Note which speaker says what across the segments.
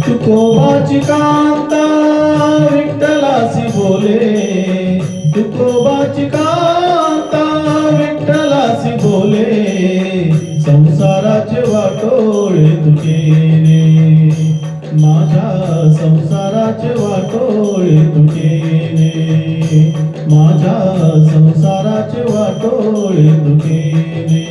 Speaker 1: तुकोबाची कांता विठ्ठलासी बोले, तुकोबाची कांता विठ्ठलासी बोले, संसाराचे वाटोळे तुके रे, माझ्या संसाराचे वाटोळे तुके रे, माझ्या संसाराचे वाटोळे तुके रे.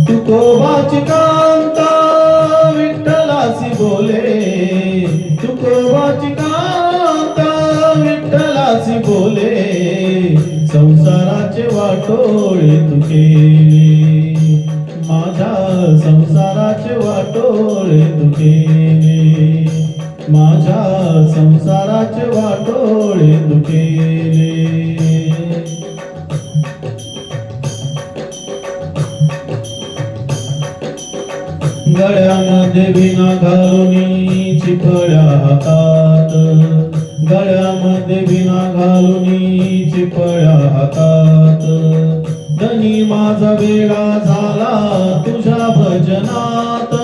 Speaker 1: तुकोबाची कांता विठ्ठलासी बोले, तुकोबाची कांता विठ्ठलासी बोले, संसाराचे वाटोळे तुके रे, माझ्या संसाराचे वाटोळे तुके रे, माझ्या संसाराचे वाटोळे तुके रे. गळ्यामध्ये विणा घालूनी चिपळ्या हातात, गळ्यामध्ये विणा घालूनी चिपळ्या हातात, धनी माझा वेडा झाला तुझ्या भजनात,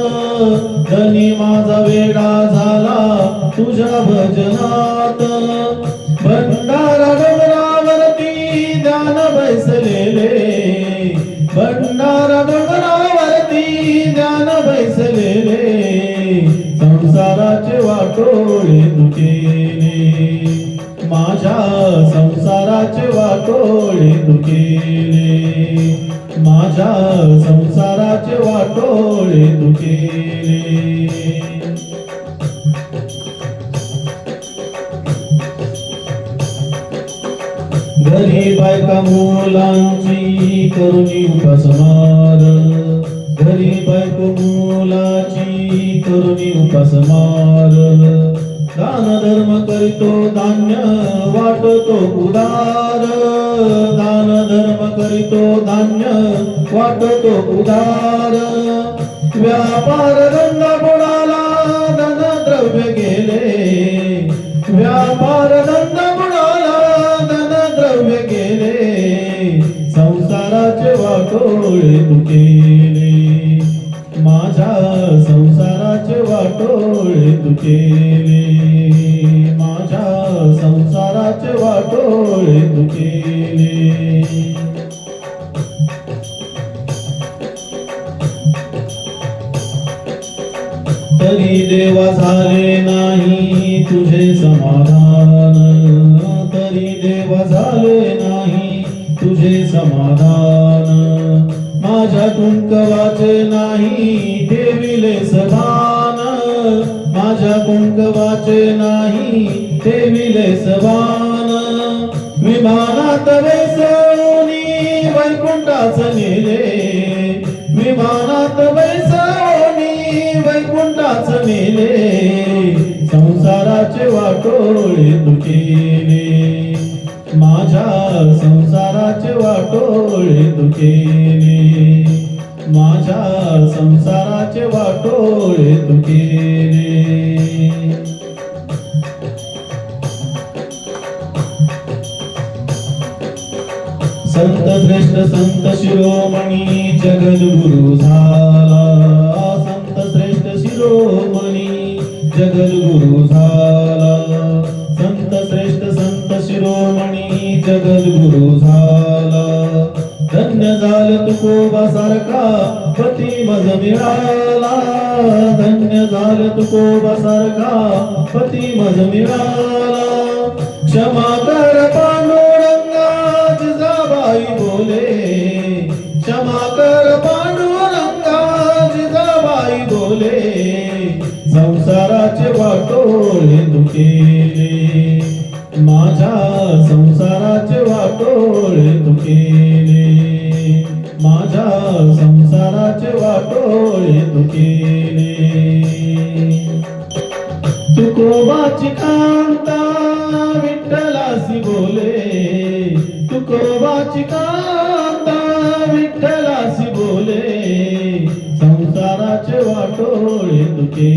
Speaker 1: धनी माझा वेडा झाला तुझ्या भजनात, भंडारा डोंगरावरती ध्यान बैसलेले, भंडारा डोंगरावरती ध्यान बैसलेले, संसाराचे वाटोळे तुके रे, माझ्या संसाराचे वाटोळे तुके रे, माझ्या संसाराचे वाटोळे तुके रे. घरी बायका मुलांची करुणी उपासमार, घरी बायको मुलाची करुणी उपासमार, दान धर्म करीतो धान्य वाटतो उदार, दान धर्म करीतो धान्य वाटतो उदार, व्यापार धंदा बुडाला धन द्रव्य गेले, व्यापार धंदा बुडाला धन द्रव्य गेले, संसाराचे वाटोळे तुके रे, माझ्या संसाराचे वाटोळे तुके रे, माझ्या संसाराचे वाटोळे तुके रे. तरी देवा झाले नाही तुझे समाधान, तरी देवा झाले नाही तुझे समाधान, माझ्या कुंकवाचे नाही ठेविले सभान, माझ्या कुंकवाचे नाही ठेविले सभान, विमानात बैसवूनी वैकुंठाच नेले, विमानात बैसवूनी वैकुंठाच नेले, संसाराचे वाटोळे तुके रे, माझ्या संसाराचे वाटोळे तुके रे, माझ्या संसाराचे वाटोळे तुके रे. संत श्रेष्ठ संत शिरोमणी जगद्गुरु झाला, संत श्रेष्ठ शिरोमणी जगद्गुरु झाला, संत श्रेष्ठ संत शिरोमणी जगद्गुरु झाला, धन्य झालं तुकोबा सारखा पती मज मिळाला, धन्य झालं तुकोबा सारखा पती मज मिळाला, क्षमा कर पांडुरंगा जिजाबाई बोले, क्षमा कर पांडुरंगा जिजाबाई बोले, संसाराचे वाटोळे तुके रे, माझ्या संसाराचे वाटोळे तुके रे, माझ्या संसाराचे वाटोळे तुके रे. तुकोबाची कांता विठ्ठलासी बोले, तुकोबाची कांता विठ्ठलासी बोले, संसाराचे वाटोळे तुके